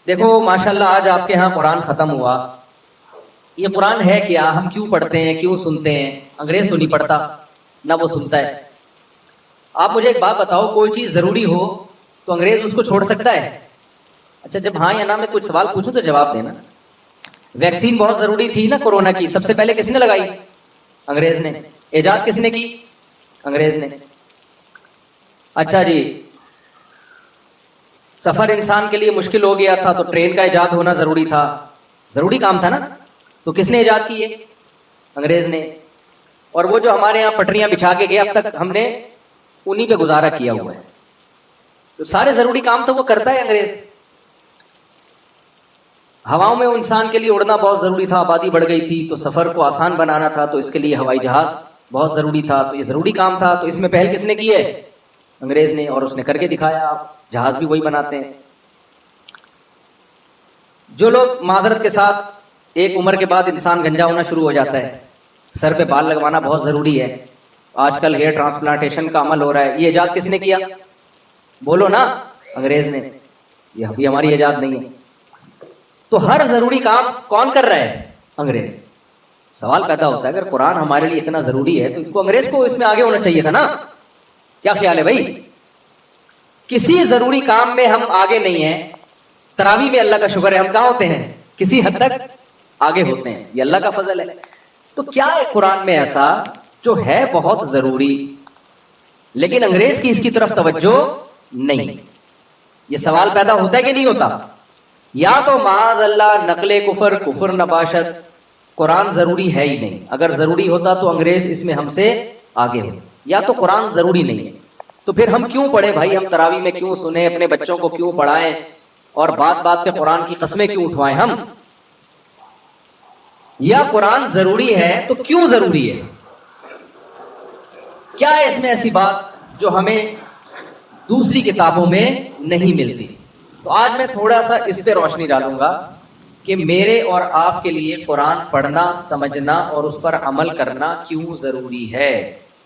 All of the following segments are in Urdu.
دیکھو ماشاءاللہ آج آپ کے ہاں قرآن ختم ہوا. یہ قرآن ہے کیا؟ ہم کیوں پڑھتے ہیں، کیوں سنتے ہیں؟ انگریز تو نہیں پڑھتا نہ وہ سنتا ہے. آپ مجھے ایک بات بتاؤ، کوئی چیز ضروری ہو تو انگریز اس کو چھوڑ سکتا ہے؟ اچھا جب ہاں یا نہ میں کچھ سوال پوچھوں تو جواب دینا. ویکسین بہت ضروری تھی نا کورونا کی، سب سے پہلے کس نے لگائی؟ انگریز نے. ایجاد کس نے کی؟ انگریز نے. اچھا جی، سفر انسان کے لیے مشکل ہو گیا تھا تو ٹرین کا ایجاد ہونا ضروری تھا، ضروری کام تھا نا، تو کس نے ایجاد کی؟ ہے انگریز نے. اور وہ جو ہمارے یہاں پٹریاں بچھا کے گئے اب تک ہم نے انہی پہ گزارا کیا ہوا ہے. تو سارے ضروری کام تو وہ کرتا ہے انگریز. ہواؤں میں انسان کے لیے اڑنا بہت ضروری تھا، آبادی بڑھ گئی تھی تو سفر کو آسان بنانا تھا تو اس کے لیے ہوائی جہاز بہت ضروری تھا. تو یہ ضروری کام تھا، تو اس میں پہل کس نے کی ہے؟ انگریز نے. اور اس نے کر کے دکھایا. جہاز بھی وہی بناتے ہیں. جو لوگ معذرت کے ساتھ، ایک عمر کے بعد انسان گنجا ہونا شروع ہو جاتا ہے، سر پہ بال لگوانا بہت ضروری ہے. آج کل ہیئر ٹرانسپلانٹیشن کا عمل ہو رہا ہے. یہ ایجاد کس نے کیا؟ بولو نا. انگریز نے. یہ ابھی ہماری ایجاد نہیں ہے. تو ہر ضروری کام کون کر رہا ہے؟ انگریز. سوال پیدا ہوتا ہے اگر قرآن ہمارے لیے اتنا ضروری ہے تو اس کو انگریز کو اس میں آگے ہونا چاہیے تھا نا. کیا خیال ہے بھائی؟ کسی ضروری کام میں ہم آگے نہیں ہیں. تراویح میں اللہ کا شکر ہے ہم کہاں ہوتے ہیں؟ کسی حد تک آگے ہوتے ہیں. یہ اللہ کا فضل ہے. تو کیا ہے قرآن میں ایسا جو ہے بہت ضروری لیکن انگریز کی اس کی طرف توجہ نہیں؟ یہ سوال پیدا ہوتا ہے کہ نہیں ہوتا؟ یا تو معاذ اللہ نقل کفر، کفر نباشت، قرآن ضروری ہے ہی نہیں. اگر ضروری ہوتا تو انگریز اس میں ہم سے آگے ہوتے. یا تو قرآن ضروری نہیں ہے تو پھر ہم کیوں پڑھیں بھائی؟ ہم تراویح میں کیوں سنیں؟ اپنے بچوں کو کیوں پڑھائیں؟ اور بات بات پہ قرآن کی قسمیں کیوں اٹھوائیں ہم؟ یا قرآن ضروری ہے تو کیوں ضروری ہے؟ کیا ہے اس میں ایسی بات جو ہمیں دوسری کتابوں میں نہیں ملتی؟ تو آج میں تھوڑا سا اس پہ روشنی ڈالوں گا کہ میرے اور آپ کے لیے قرآن پڑھنا، سمجھنا اور اس پر عمل کرنا کیوں ضروری ہے.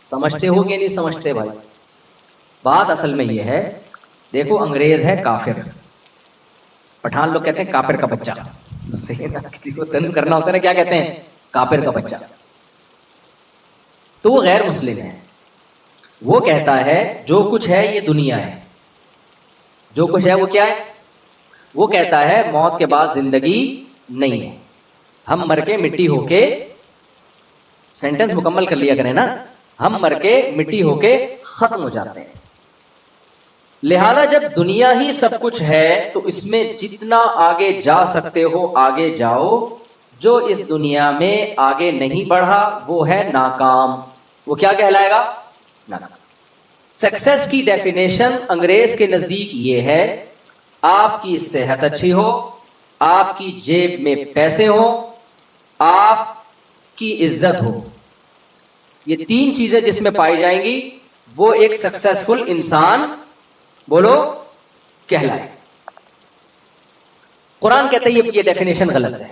سمجھتے ہو کہ نہیں سمجھتے بھائی؟ بات اصل میں یہ ہے، دیکھو انگریز ہے کافر. پٹھان لوگ کہتے ہیں کافر کا بچہ. کسی کو طنز کرنا ہوتا ہے نا، کیا کہتے ہیں؟ کافر کا بچہ. تو وہ غیر مسلم ہے. وہ کہتا ہے جو کچھ ہے یہ دنیا ہے. جو کچھ ہے وہ کیا ہے؟ وہ کہتا ہے موت کے بعد زندگی نہیں ہے. ہم مر کے مٹی ہو کے، سینٹنس مکمل کر لیا کریں نا، ہم مر کے مٹی ہو کے ختم ہو جاتے ہیں. لہذا جب دنیا ہی سب کچھ ہے تو اس میں جتنا آگے جا سکتے ہو آگے جاؤ. جو اس دنیا میں آگے نہیں بڑھا وہ ہے ناکام. وہ کیا کہلائے گا؟ ناکام. سکسیس کی ڈیفینیشن انگریز کے نزدیک یہ ہے، آپ کی صحت اچھی ہو، آپ کی جیب میں پیسے ہوں، آپ کی عزت ہو. یہ تین چیزیں جس میں پائی جائیں گی وہ ایک سکسیسفل انسان بولو کہلائے. قرآن کہتے ہیں یہ ڈیفینیشن غلط ہے.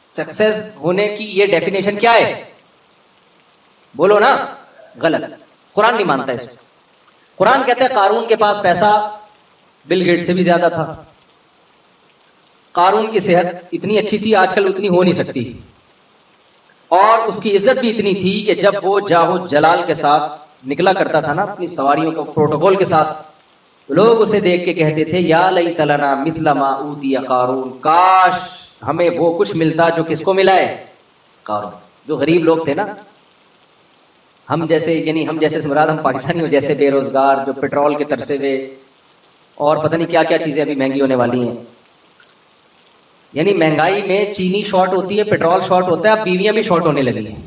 سکسیس ہونے کی یہ ڈیفینیشن کیا ہے؟ بولو نا. غلط. قرآن نہیں مانتا اس کو. قرآن کہتا ہے قارون کے پاس پیسہ بل گیٹ سے بھی زیادہ تھا. قارون کی صحت اتنی اچھی تھی آج کل اتنی ہو نہیں سکتی، اور اس کی عزت بھی اتنی تھی کہ جب وہ جاہو جلال کے ساتھ نکلا کرتا تھا نا اپنی سواریوں کو پروٹوکول کے ساتھ، لوگ اسے دیکھ کے کہتے تھے یا لیت لنا مثل ما اوتی قارون، کاش ہمیں وہ کچھ ملتا جو کس کو ملا ہے؟ قارون. جو غریب لوگ تھے نا، ہم جیسے، یعنی ہم جیسے مراد ہم پاکستانیوں جیسے بے روزگار جو پیٹرول کے ترسے ہوئے اور پتہ نہیں کیا کیا چیزیں ابھی مہنگی ہونے والی ہیں. یعنی مہنگائی میں چینی شارٹ ہوتی ہے، پیٹرول شارٹ ہوتا ہے، اب بیویاں بھی شارٹ ہونے لگی ہیں.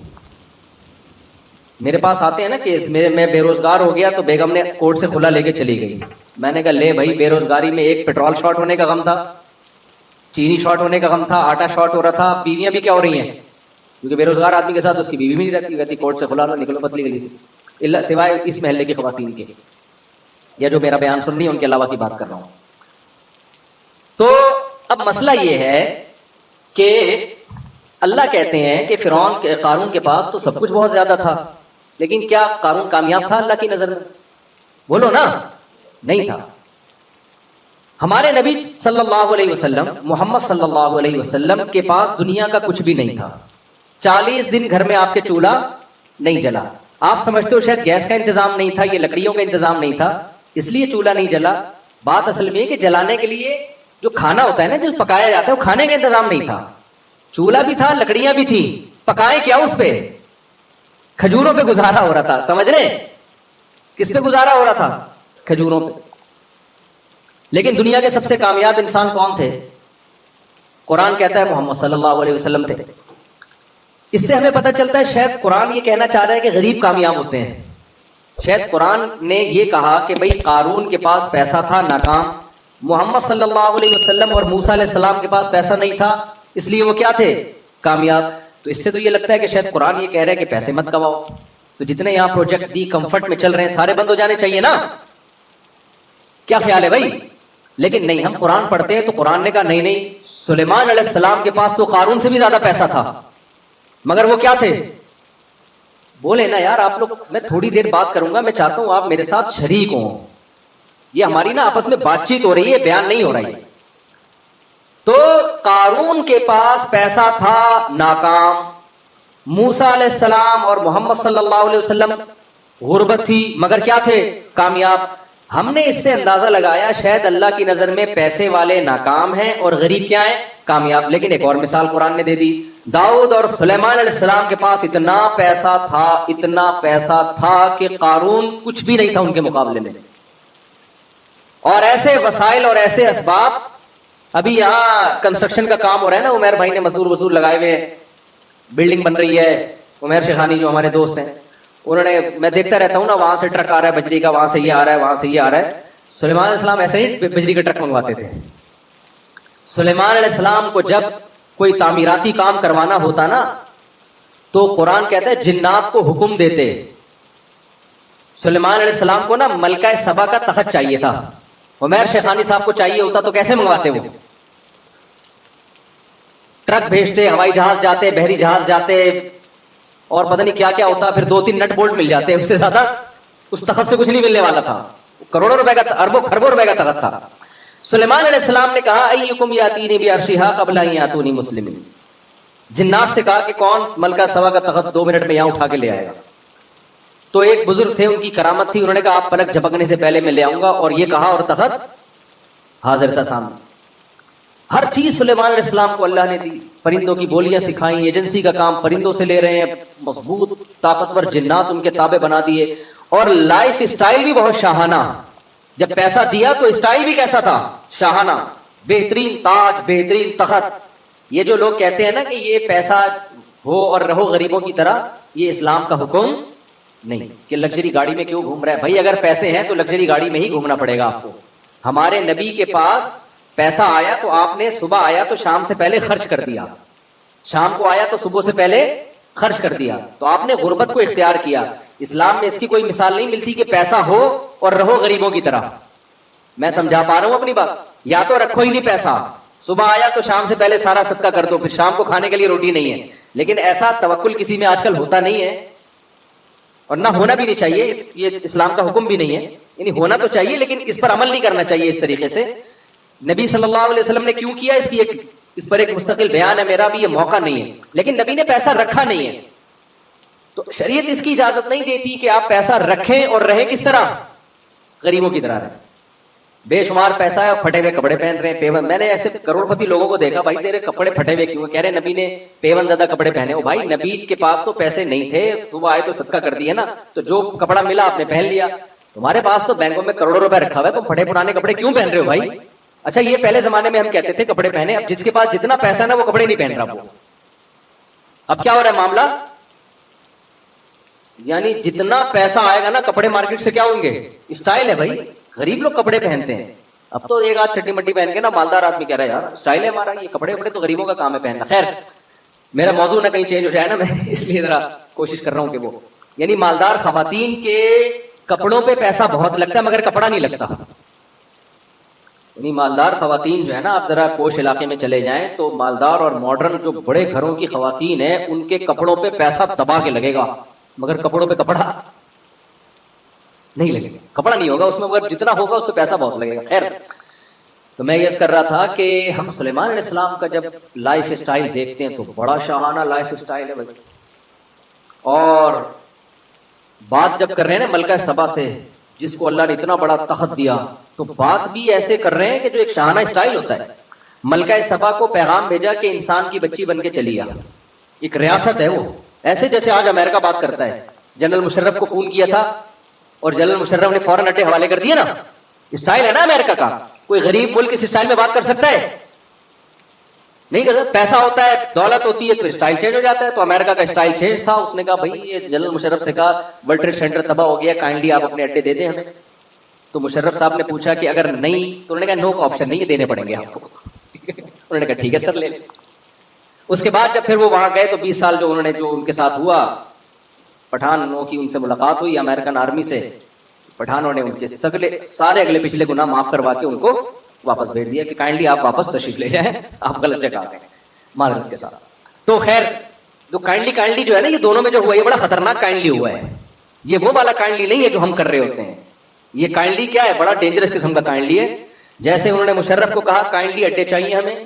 میرے پاس آتے ہیں نا کیس، میں بے روزگار ہو گیا تو بیگم نے کورٹ سے کھلا لے کے چلی گئی. میں نے کہا لے بھائی، بے روزگاری میں ایک پیٹرول شارٹ ہونے کا غم تھا، چینی شارٹ ہونے کا غم تھا، آٹا شارٹ ہو رہا تھا، بیویاں بھی کیا ہو رہی ہیں؟ کیونکہ بے روزگار آدمی کے ساتھ اس کی بیوی بھی نہیں رہتی کورٹ سے کھلا نکلو پتلی گلی سے، سوائے اس محلے کی خواتین کے، یا جو میرا بیان سن رہی ہیں ان کے علاوہ کی بات کر رہا ہوں. تو اب مسئلہ یہ ہے کہ اللہ کہتے ہیں کہ قارون کے پاس تو سب کچھ بہت زیادہ تھا، لیکن کیا قارون کامیاب تھا اللہ کی نظر میں؟ بولو نا. نہیں تھا. ہمارے نبی صلی اللہ علیہ وسلم محمد صلی اللہ علیہ وسلم کے پاس دنیا کا کچھ بھی نہیں تھا. 40 دن گھر میں آپ کے چولہا نہیں جلا. آپ سمجھتے ہو شاید گیس کا انتظام نہیں تھا, یہ لکڑیوں کا انتظام نہیں تھا اس لیے چولہا نہیں جلا. بات اصل میں کہ جلانے کے لیے جو کھانا ہوتا ہے نا, جو پکایا جاتا ہے, وہ کھانے کا انتظام نہیں تھا. چولہا بھی تھا, لکڑیاں بھی تھی, پکائے کیا اس پہ؟ کھجوروں پہ گزارا ہو رہا تھا. سمجھ رہے ہیں کس پہ گزارا ہو رہا تھا؟ کھجوروں پہ. لیکن دنیا کے سب سے کامیاب انسان کون تھے؟ قرآن کہتا ہے محمد صلی اللہ علیہ وسلم تھے. اس سے ہمیں پتہ چلتا ہے شاید قرآن یہ کہنا چاہ رہا ہے کہ غریب کامیاب ہوتے ہیں. شاید قرآن نے یہ کہا کہ بھئی قارون کے پاس پیسہ تھا, ناکام. محمد صلی اللہ علیہ وسلم اور موسیٰ علیہ السلام کے پاس پیسہ نہیں تھا, اس لیے وہ کیا تھے؟ کامیاب. تو اس سے تو یہ لگتا ہے کہ شاید قرآن یہ کہہ رہا ہے کہ پیسے مت کماؤ. تو جتنے یہاں پروجیکٹ دی کمفرٹ میں چل رہے ہیں سارے بند ہو جانے چاہیے نا. کیا خیال ہے بھائی؟ لیکن نہیں, ہم قرآن پڑھتے ہیں تو قرآن نے کہا نہیں نہیں, سلیمان علیہ السلام کے پاس تو قارون سے بھی زیادہ پیسہ تھا, مگر وہ کیا تھے؟ بولے نا یار آپ لوگ, میں تھوڑی دیر بات کروں گا, میں چاہتا ہوں آپ میرے ساتھ شریک ہوں. یہ ہماری نا آپس میں بات چیت ہو رہی ہے, بیان نہیں ہو رہی. تو قارون کے پاس پیسہ تھا, ناکام. موسیٰ علیہ السلام اور محمد صلی اللہ علیہ وسلم غربت تھی, مگر کیا تھے؟ کامیاب. ہم نے اس سے اندازہ لگایا شاید اللہ کی نظر میں پیسے والے ناکام ہیں اور غریب کیا ہیں؟ کامیاب. لیکن ایک اور مثال قرآن نے دے دی. داؤد اور سلیمان علیہ السلام کے پاس اتنا پیسہ تھا کہ قارون کچھ بھی نہیں تھا ان کے مقابلے میں. اور ایسے وسائل اور ایسے اسباب. ابھی یہاں کنسٹرکشن کا کام ہو رہا ہے نا, عمیر بھائی نے مزدور لگائے ہوئے, بلڈنگ بن رہی ہے. عمیر شیخانی جو ہمارے دوست ہیں, انہوں نے, میں دیکھتا رہتا ہوں نا, وہاں سے ٹرک آ رہا ہے بجلی کا, وہاں سے یہ آ رہا ہے, وہاں سے یہ آ رہا ہے. سلیمان علیہ السلام ایسے ہی بجلی کا ٹرک منگواتے تھے. سلیمان علیہ السلام کو جب کوئی تعمیراتی کام کروانا ہوتا نا, تو قرآن کہتا ہے جنات کو حکم دیتے. سلیمان علیہ السلام کو نا ملکہ سبا کا تخت چاہیے تھا, عمیر شیخانی صاحب کو چاہیے ہوتا تو کیسے منگواتے؟ وہ ٹرک بھیجتے, ہوائی جہاز جاتے, بحری جہاز جاتے, اور پتہ نہیں کیا کیا ہوتا, پھر 2-3 نٹ بولٹ مل جاتے. اس سے زیادہ اس تخت سے کچھ نہیں ملنے والا تھا. کروڑوں روپے کا, اربوں خربوں روپے کا تخت تھا. سلیمان علیہ السلام نے کہا ایکم یاتینی بعرشھا قبل ان یاتونی مسلمین. جنات سے کہا کہ کون ملکہ سبا کا تخت 2 منٹ میں یہاں اٹھا کے لے آئے گا. تو ایک بزرگ تھے, ان کی کرامت تھی, انہوں نے کہا آپ پلک جھپکنے سے پہلے میں لے آؤں گا, اور یہ کہا اور تخت حاضر تھا سامنے. ہر چیز سلیمان علیہ السلام کو اللہ نے دی. پرندوں کی بولیاں سکھائیں, ایجنسی کا کام پرندوں سے لے رہے ہیں, مضبوط طاقتور جنات ان کے تابع بنا دیے, اور لائف اسٹائل بھی بہت شاہانہ. جب پیسہ دیا تو اسٹائل بھی کیسا تھا؟ شاہانہ, بہترین تاج, بہترین تخت. یہ جو لوگ کہتے ہیں نا کہ یہ پیسہ ہو اور رہو غریبوں کی طرح, یہ اسلام کا حکم نہیں کہ لگژری گاڑی میں کیوں گھوم رہا ہے. بھائی اگر پیسے ہیں تو لگژری گاڑی میں ہی گھومنا پڑے گا آپ کو. ہمارے نبی کے پاس پیسہ آیا تو آپ نے, صبح آیا تو شام سے پہلے خرچ کر دیا, شام کو آیا تو صبح سے پہلے خرچ کر دیا. تو آپ نے غربت کو اختیار کیا. اسلام میں اس کی کوئی مثال نہیں ملتی کہ پیسہ ہو اور رہو غریبوں کی طرح. میں سمجھا پا رہا ہوں اپنی بات؟ یا تو رکھو ہی نہیں پیسہ, صبح آیا تو شام سے پہلے سارا صدقہ کر دو, پھر شام کو کھانے کے لیے روٹی نہیں ہے. لیکن ایسا توکل کسی میں آج کل ہوتا نہیں ہے, اور نہ ہونا بھی نہیں چاہیے. یہ اسلام کا حکم بھی نہیں ہے, یعنی ہونا تو چاہیے لیکن اس پر عمل نہیں کرنا چاہیے اس طریقے سے. نبی صلی اللہ علیہ وسلم نے کیوں کیا, اس پر ایک مستقل بیان ہے میرا بھی, یہ موقع نہیں ہے. لیکن نبی نے پیسہ رکھا نہیں ہے, تو شریعت اس کی اجازت نہیں دیتی کہ آپ پیسہ رکھیں اور رہیں کس طرح؟ غریبوں کی طرح رہیں. بے شمار پیسہ ہے اور پھٹے ہوئے کپڑے پہن رہے ہیں, پیون. میں نے ایسے کروڑ پتی لوگوں کو دیکھا, بھائی تیرے کپڑے پھٹے ہوئے کیوں؟ کہہ رہے نبی نے پیون زیادہ کپڑے پہنے. ہو بھائی, نبی کے پاس تو پیسے نہیں تھے, صبح آئے تو صدقہ کر دیا نا, تو جو کپڑا ملا آپ نے پہن لیا. تمہارے پاس تو بینکوں میں کروڑوں روپے رکھا ہوا ہے, تم پھٹے پرانے کپڑے کیوں پہن رہے ہو بھائی؟ اچھا, یہ پہلے زمانے میں ہم کہتے تھے کپڑے پہنے, اب جس کے پاس جتنا پیسہ نا وہ کپڑے نہیں پہن رہا. وہ اب کیا ہو رہا ہے معاملہ, یعنی جتنا پیسہ آئے گا نا کپڑے مارکیٹ سے کیا ہوں گے؟ اسٹائل ہے بھائی. غریب لوگ کپڑے پہنتے ہیں. اب تو ایک آدھ چٹی مٹی پہن کے نا مالدار آدمی کہہ رہا ہے یار اسٹائل ہے ہمارا, یہ کپڑے وپڑے تو غریبوں کا کام ہے پہننا. خیر, میرا موضوع نہ کہیں چینج ہو جائے نا, میں اس لیے ذرا کوشش کر رہا ہوں کہ وہ, یعنی مالدار خواتین کے کپڑوں پہ پیسہ بہت لگتا ہے مگر کپڑا نہیں لگتا. یعنی مالدار خواتین جو ہے نا, آپ ذرا پوش علاقے میں چلے جائیں تو مالدار اور ماڈرن جو بڑے گھروں کی خواتین ہیں, ان کے کپڑوں پہ پیسہ دبا کے لگے گا مگر کپڑوں پہ کپڑا نہیں لگے گا. کپڑا نہیں ہوگا اس میں, مگر جتنا ہوگا اس پہ پیسہ بہت لگے گا. خیر, تو میں یہ کر رہا تھا کہ ہم سلیمان علیہ السلام کا جب لائف اسٹائل دیکھتے ہیں تو بڑا شاہانہ لائف اسٹائل ہے بھائی. اور بات جب کر رہے ہیں نا ملکہ سبا سے جس کو اللہ نے اتنا بڑا تخت دیا, تو بات بھی ایسے کر رہے ہیں کہ جو ایک شاہانہ اسٹائل ہوتا ہے. ملکہ سبا کو پیغام بھیجا کہ انسان کی بچی بن کے چلی آ, ایک ریاست ہے وہ, ایسے جیسے آج امریکہ بات کرتا ہے. جنرل مشرف کو فون کیا تھا اور جنرل مشرف نے فوراً اڈے حوالے کر دیے نا. اسٹائل ہے نا امریکہ کا. کوئی غریب ملک اس اسٹائل میں بات کر سکتا ہے؟ نہیں کر سکتا. پیسہ ہوتا ہے, دولت ہوتی ہے تو اسٹائل چینج ہو جاتا ہے. تو امریکہ کا اسٹائل چینج تھا. اس نے کہا بھائی, یہ جنرل مشرف سے کہا ورلڈ ٹریڈ سینٹر تباہ ہو گیا, کائنڈلی آپ اپنے اڈے دے دیں ہمیں. تو مشرف صاحب نے پوچھا کہ اگر نہیں, تو انہوں نے کہا نو کا آپشن نہیں, یہ دینے پڑیں گے آپ کو. انہوں نے کہا ٹھیک ہے سر لے لیں. اس کے بعد جب پھر وہ وہاں گئے تو 20 سال جو انہوں نے جو ان کے ساتھ ہوا, پٹھانوں کی ان سے ملاقات ہوئی امریکن آرمی سے. پٹھانوں نے ان کے سارے اگلے پچھلے گناہ معاف کروا کے ان کو واپس بھیج دیا کہ کائنڈلی آپ واپس تشریف لے جائیں, آپ غلط جگہ آ گئے معذرت کے ساتھ. تو خیر جو کائنڈلی جو ہے نا, یہ دونوں میں جو ہوا یہ بڑا خطرناک کائنڈلی ہوا ہے. یہ وہ والا کائنڈلی نہیں ہے جو ہم کر رہے ہوتے ہیں. یہ کائنڈلی کیا ہے, بڑا ڈینجرس قسم کا کائنڈلی ہے. جیسے انہوں نے مشرف کو کہا کائنڈلی اڈے چاہیے ہمیں,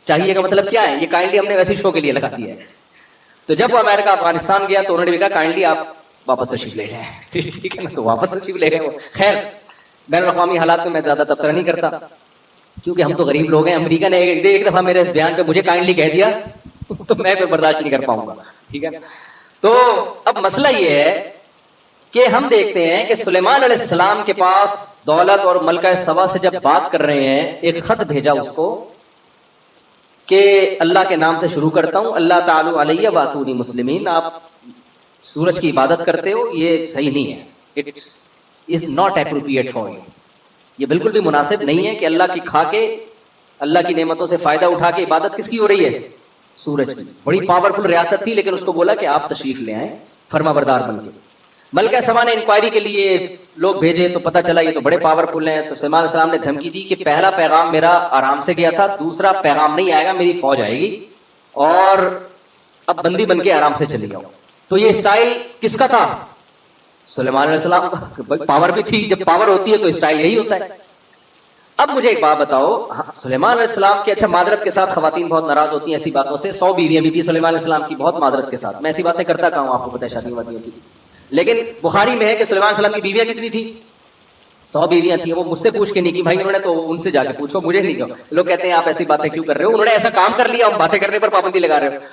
چاہیے کا مطلب کیا ہے, یہ کائنڈلی ہم نے ویسے شو کے لیے لگا دیا ہے. تو جب وہ امریکہ افغانستان گیا تو انہوں نے بھی کہا کائنڈلی آپ واپس تشریف لے جائیں. ٹھیک ہے نا, تو واپس تشریف لے گئے وہ. خیر بین الاقوامی حالات میں زیادہ تبصرہ نہیں کرتا کیونکہ ہم تو غریب لوگ ہیں. امریکہ نے ایک دفعہ میرے اس بیان پہ مجھے کائنڈلی کہہ دیا تو میں پھر برداشت نہیں کر پاؤں گا. ٹھیک ہے, تو اب مسئلہ یہ ہے کہ ہم دیکھتے ہیں کہ سلیمان علیہ السلام کے پاس دولت اور ملکہ سبا سے جب بات کر رہے ہیں, ایک خط بھیجا اس کو کہ اللہ کے نام سے شروع کرتا ہوں, اللہ تعالی علیہ واتونی مسلمین. آپ سورج کی عبادت کرتے ہو, یہ صحیح نہیں ہے. It is not appropriate for you. یہ بالکل بھی مناسب نہیں ہے کہ اللہ کی کھا کے, اللہ کی نعمتوں سے فائدہ اٹھا کے عبادت کس کی ہو رہی ہے, سورج کی. بڑی پاورفل ریاست تھی لیکن اس کو بولا کہ آپ تشریف لے آئیں فرما بردار بن کے. ملکہ سبا نے انکوائری کے لیے لوگ بھیجے تو پتہ چلا یہ تو بڑے پاورفل ہیں. سلیمان علیہ السلام نے دھمکی دی کہ پہلا پیغام میرا آرام سے گیا تھا, دوسرا پیغام نہیں آئے گا, میری فوج آئے گی اور اب بندی بن کے آرام سے چلی جاؤ. تو یہ اسٹائل کس کا تھا, سلیمان علیہ السلام کا. پاور بھی تھی, جب پاور ہوتی ہے تو اسٹائل یہی ہوتا ہے. اب مجھے ایک بات بتاؤ, سلیمان علیہ السلام کے, اچھا معذرت کے ساتھ خواتین بہت ناراض ہوتی ہیں ایسی باتوں سے. 100 بیویاں بھی تھی سلیمان علیہ السلام کی, بہت معذرت کے ساتھ میں ایسی باتیں کرتا کہا ہوں, آپ کو پتہ ہے شادی وادیوں کی. لیکن بخاری میں ہے کہ سلیمان علیہ السلام کی بیویاں کتنی تھی, 100 بیویاں تھیں. وہ مجھ سے پوچھ کے نہیں کی بھائی انہوں نے, تو ان سے جا کے پوچھو, مجھے نہیں کہو. لوگ کہتے ہیں آپ ایسی باتیں کیوں کر رہے ہو, انہوں نے ایسا کام کر لیا, ہم باتیں کرنے پر پابندی لگا رہے ہو.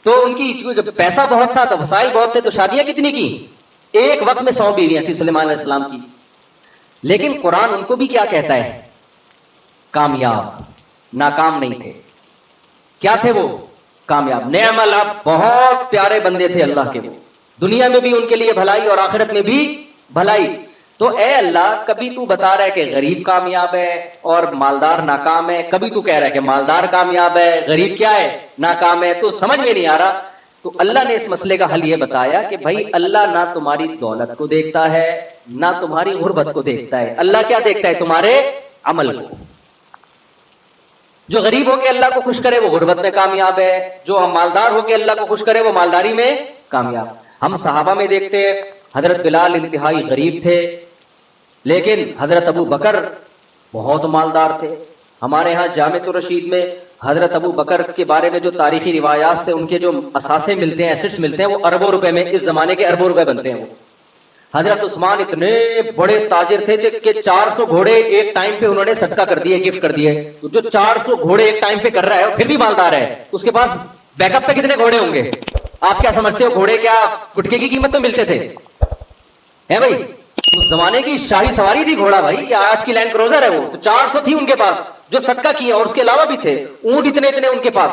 تو ان کی پیسہ بہت تھا تو وسائل بہت تھے, تو شادیاں کتنی کی, ایک وقت میں 100 بیویاں تھیں سلیمان علیہ السلام کی. لیکن قرآن ان کو بھی کیا کہتا ہے, کامیاب, ناکام نہیں تھے. کیا تھے وہ, کامیاب. نعم العبد, بہت پیارے بندے تھے اللہ کے. وہ دنیا میں بھی ان کے لیے بھلائی اور آخرت میں بھی بھلائی. تو اے اللہ, کبھی تو بتا رہا ہے کہ غریب کامیاب ہے اور مالدار ناکام ہے, کبھی تو کہہ رہا ہے کہ مالدار کامیاب ہے, غریب کیا ہے, ناکام ہے. تو سمجھ میں نہیں آ رہا. تو اللہ نے اس مسئلے کا حل یہ بتایا کہ بھائی اللہ نہ تمہاری دولت کو دیکھتا ہے نہ تمہاری غربت کو دیکھتا ہے. اللہ کیا دیکھتا ہے, تمہارے عمل کو. جو غریب ہو کے اللہ کو خوش کرے وہ غربت میں کامیاب ہے, جو مالدار ہو کے اللہ کو خوش کرے وہ مالداری میں کامیاب. ہم صحابہ میں دیکھتے ہیں, حضرت بلال انتہائی غریب تھے لیکن حضرت ابو بکر بہت مالدار تھے. ہمارے ہاں جامع الرشید میں حضرت ابو بکر کے بارے میں جو تاریخی روایات سے ان کے جو اثاثے ملتے ہیں, ایسٹس ملتے ہیں, وہ اربوں روپے میں, اس زمانے کے اربوں روپے بنتے ہیں. وہ حضرت عثمان اتنے بڑے تاجر تھے کہ 400 گھوڑے ایک ٹائم پہ انہوں نے صدقہ کر دیے, گفٹ کر دیے. جو 400 گھوڑے ایک ٹائم پہ کر رہا ہے پھر بھی مالدار ہے, اس کے پاس بیک اپ پہ کتنے گھوڑے ہوں گے. آپ کیا سمجھتے ہو, گھوڑے کیا گٹکے کی قیمت میں ملتے تھے, ہے بھائی؟ اس زمانے کی شاہی سواری تھی گھوڑا بھائی, یا آج کی لینڈ کروزر ہے. وہ تو 400 تھی ان کے پاس جو صدقہ کیا, اور اس کے علاوہ بھی تھے اونٹ اتنے ان کے پاس.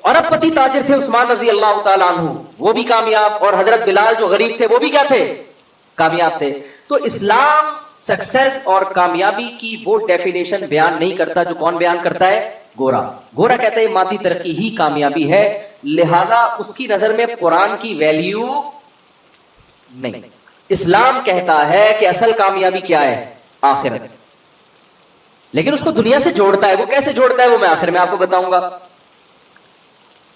ارب پتی تاجر تھے عثمان رضی اللہ تعالیٰ عنہ, وہ بھی کامیاب. اور حضرت بلال جو غریب تھے وہ بھی کیا تھے, کامیاب تھے. تو اسلام سکسیس اور کامیابی کی وہ ڈیفینیشن بیان نہیں کرتا جو کون بیان کرتا ہے, گورا. گورا کہتا ہے مادی ترقی ہی کامیابی ہے, لہذا اس کی نظر میں قرآن کی ویلیو نہیں. اسلام کہتا ہے کہ اصل کامیابی کیا ہے, آخرت. لیکن اس کو دنیا سے جوڑتا ہے. وہ کیسے جوڑتا ہے وہ میں آخر میں آپ کو بتاؤں گا.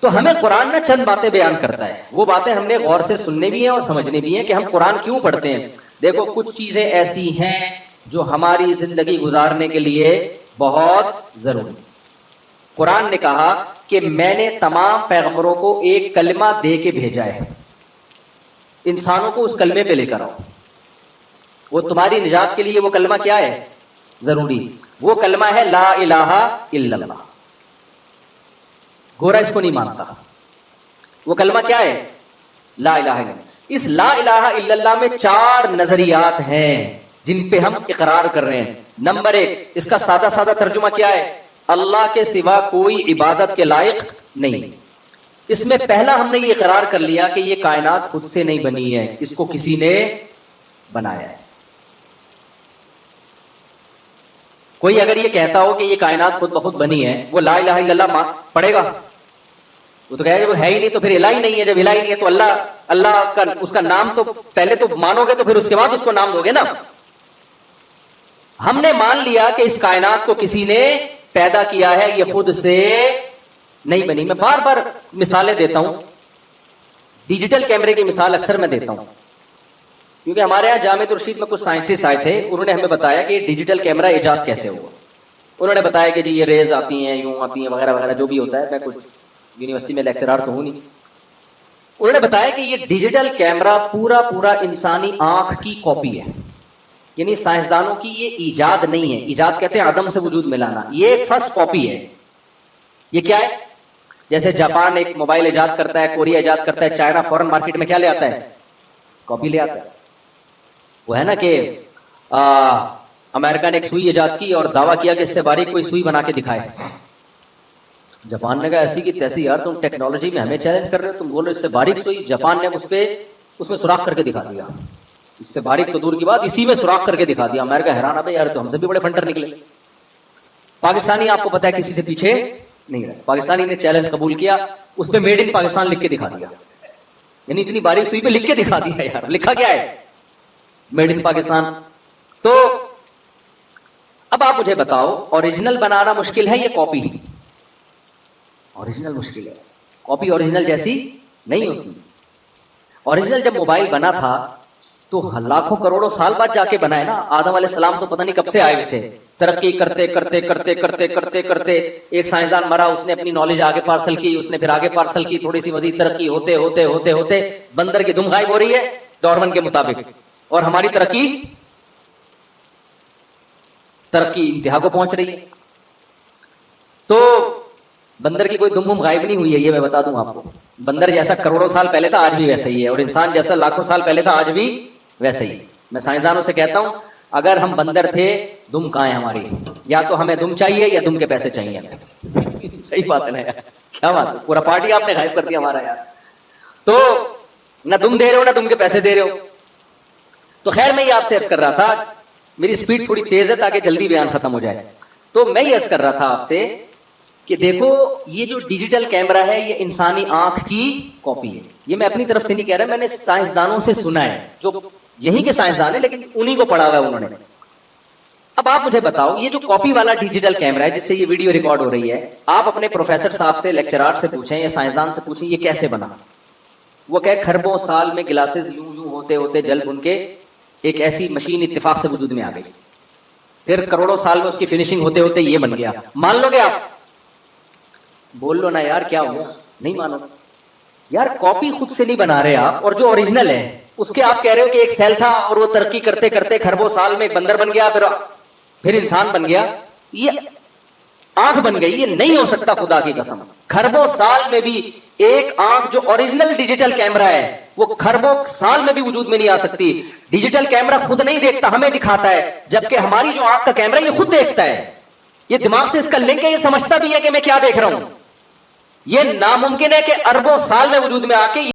تو ہمیں قرآن نہ چند باتیں بیان کرتا ہے, وہ باتیں ہم نے غور سے سننے بھی ہیں اور سمجھنے بھی ہیں کہ ہم قرآن کیوں پڑھتے ہیں. دیکھو کچھ چیزیں ایسی ہیں جو ہماری زندگی گزارنے کے لیے بہت ضروری. قرآن نے کہا کہ میں نے تمام پیغمبروں کو ایک کلمہ دے کے بھیجا ہے, انسانوں کو اس کلمے پہ لے کر آؤ. وہ تمہاری نجات کے لیے وہ کلمہ کیا ہے؟ ضروری. وہ کلمہ ہے لا الہ الا اللہ. گورا اس کو نہیں مانتا. وہ کلمہ کیا ہے؟ لا الہ الا اللہ. اس لا الہ الا اللہ میں 4 نظریات ہیں جن پہ ہم اقرار کر رہے ہیں. نمبر 1, اس کا سادہ سادہ ترجمہ کیا ہے؟ اللہ کے سوا کوئی عبادت کے لائق نہیں. اس میں پہلا ہم نے یہ اقرار کر لیا کہ یہ کائنات خود سے نہیں بنی ہے, اس کو کسی نے بنایا ہے. کوئی اگر یہ کہتا ہو کہ یہ کائنات خود بخود بنی ہے, وہ لا الہ الا اللہ پڑھے گا؟ وہ تو کہے گا وہ ہے ہی نہیں, تو پھر الہ ہی نہیں ہے. جب الہ ہی نہیں ہے تو اللہ کا اس کا نام تو پہلے تو مانو گے, تو پھر اس کے بعد اس کو نام دو گے نا. ہم نے مان لیا کہ اس کائنات کو کسی نے پیدا کیا ہے, یہ خود سے نہیں بنی. میں بار بار مثالیں دیتا ہوں. ڈیجیٹل کیمرے کی مثال اکثر میں دیتا ہوں, کیونکہ ہمارے یہاں جامعۃ الرشید میں کچھ سائنٹسٹ آئے تھے, انہوں نے ہمیں بتایا کہ ڈیجیٹل کیمرہ ایجاد کیسے ہوا. انہوں نے بتایا کہ جی یہ ریز آتی ہیں, یوں آتی ہیں, وغیرہ وغیرہ جو بھی ہوتا ہے. میں کچھ یونیورسٹی میں لیکچرار تو ہوں نہیں. انہوں نے بتایا کہ یہ ڈیجیٹل کیمرہ پورا انسانی آنکھ کی کاپی ہے. یعنی سائنسدانوں کی یہ ایجاد نہیں ہے. ایجاد کہتے ہیں عدم سے وجود میں لانا. یہ فرسٹ کاپی ہے. یہ کیا ہے؟ جیسے جاپان ایک موبائل ایجاد کرتا ہے, کوریا ایجاد کرتا ہے, چائنا فورن مارکیٹ میں کیا لے آتا ہے؟ کاپی لے آتا ہے. وہ ہے نا کہ امریکہ نے ایک سوئی ایجاد کی اور دعویٰ کیا کہ اس سے باریک کوئی سوئی بنا کے دکھائے. جاپان نے کہا ایسی کی تیسی, یار تم ٹیکنالوجی میں ہمیں چیلنج کر رہے ہو, تم بول رہے اس سے باریک سوئی. جاپان نے اس میں سوراخ کر کے دکھا دیا. اس سے باریک تو دور کی بات, اسی میں سوراخ کر کے دکھا دیا. امریکہ حیران ہے, یار تو ہم سے بھی بڑے فنٹر نکلے. پاکستانی آپ کو پتا ہے کسی سے پیچھے نہیں رہا. پاکستانی نے چیلنج قبول کیا, اس پہ میڈ ان پاکستان لکھ کے دکھا دیا. یعنی اتنی باریک سوئی پہ لکھ کے دکھا دیا. یار لکھا کیا ہے؟ Made in Pakistan. تو اب آپ مجھے بتاؤ, اوریجنل بنانا مشکل ہے یا کاپی؟ اوریجنل مشکل ہے. کاپی اوریجنل جیسی نہیں ہوتی. اوریجنل جب موبائل بنا تھا تو لاکھوں کروڑوں سال بعد جا کے بنا ہے نا. آدم علیہ السلام تو پتہ نہیں کب سے آئے ہوئے تھے. ترقی کرتے کرتے کرتے کرتے کرتے کرتے ایک سائنسدان مرا, اس نے اپنی نالج آگے پارسل کی, اس نے پھر آگے پارسل کی, تھوڑی سی مزید ترقی ہوتے ہوتے ہوتے ہوتے بندر کی دم غائب ہو رہی ہے ڈارون کے مطابق, اور ہماری ترقی انتہا کو پہنچ رہی ہے. تو بندر کی کوئی دم غائب نہیں ہوئی ہے, یہ میں بتا دوں آپ کو. بندر جیسا کروڑوں سال پہلے تھا آج بھی ویسا ہی ہے, اور انسان جیسا لاکھوں سال پہلے تھا آج بھی ویسا ہی. میں سائنسدانوں سے کہتا ہوں اگر ہم بندر تھے, دم کہاں ہے ہماری؟ یا تو ہمیں دم چاہیے یا دم کے پیسے چاہیے. صحیح بات ہے نا یار, کیا بات ہے, پورا پارٹی آپ نے غائب کر دیا ہمارا یار. تو نہ دم دے رہے ہو نہ دم کے پیسے دے رہے ہو. تو خیر میں یہ آپ سے عرض کر رہا تھا, میری سپیڈ تھوڑی تیز ہے تاکہ جلدی بیان ختم ہو جائے. تو میں یہ عرض کر رہا تھا آپ سے کہ دیکھو یہ جو ڈیجیٹل کیمرہ ہے یہ انسانی آنکھ کی کاپی ہے. یہ میں اپنی طرف سے نہیں کہہ رہا, میں نے سائنسدانوں سے سنا ہے, جو یہیں کے سائنسدان ہیں لیکن انہی کو پڑھا ہوا ہے انہوں نے. اب آپ مجھے بتاؤ, یہ جو کاپی والا ڈیجیٹل کیمرہ ہے جس سے یہ ویڈیو ریکارڈ ہو رہی ہے, آپ اپنے پروفیسر صاحب سے, لیکچرار سے پوچھیں یا سائنسدان سے پوچھیں یہ کیسے بنا. وہ کہ خربوں سال میں گلاسز یوں ہوتے ہوتے جل بن کے ایک ایسی مشین اتفاق سے وجود میں آ گئی, پھر کروڑوں سال میں اس کی فنیشنگ ہوتے ہوتے یہ بن گیا. مان لو گے آپ؟ بول لو نا یار کیا ہوا, نہیں مانو یار. کاپی خود سے نہیں بنا رہے آپ, اور جو اوریجنل ہے اس کے آپ کہہ رہے ہو کہ ایک سیل تھا اور وہ ترقی کرتے کرتے خربوں سال میں ایک بندر بن گیا, پھر انسان بن گیا, یہ آنکھ بن گئی. یہ نہیں ہو سکتا خدا کی قسم. خربوں سال میں بھی ایک آنکھ جو اوریجنل ڈیجیٹل کیمرہ ہے وہ خربوں سال میں بھی وجود میں نہیں آ سکتی. ڈیجیٹل کیمرہ خود نہیں دیکھتا, ہمیں دکھاتا ہے, جبکہ ہماری جو آنکھ کا کیمرہ یہ خود دیکھتا ہے. یہ دماغ سے اس کا لنک ہے, یہ سمجھتا بھی ہے کہ میں کیا دیکھ رہا ہوں. یہ ناممکن ہے کہ اربوں سال میں وجود میں آ کے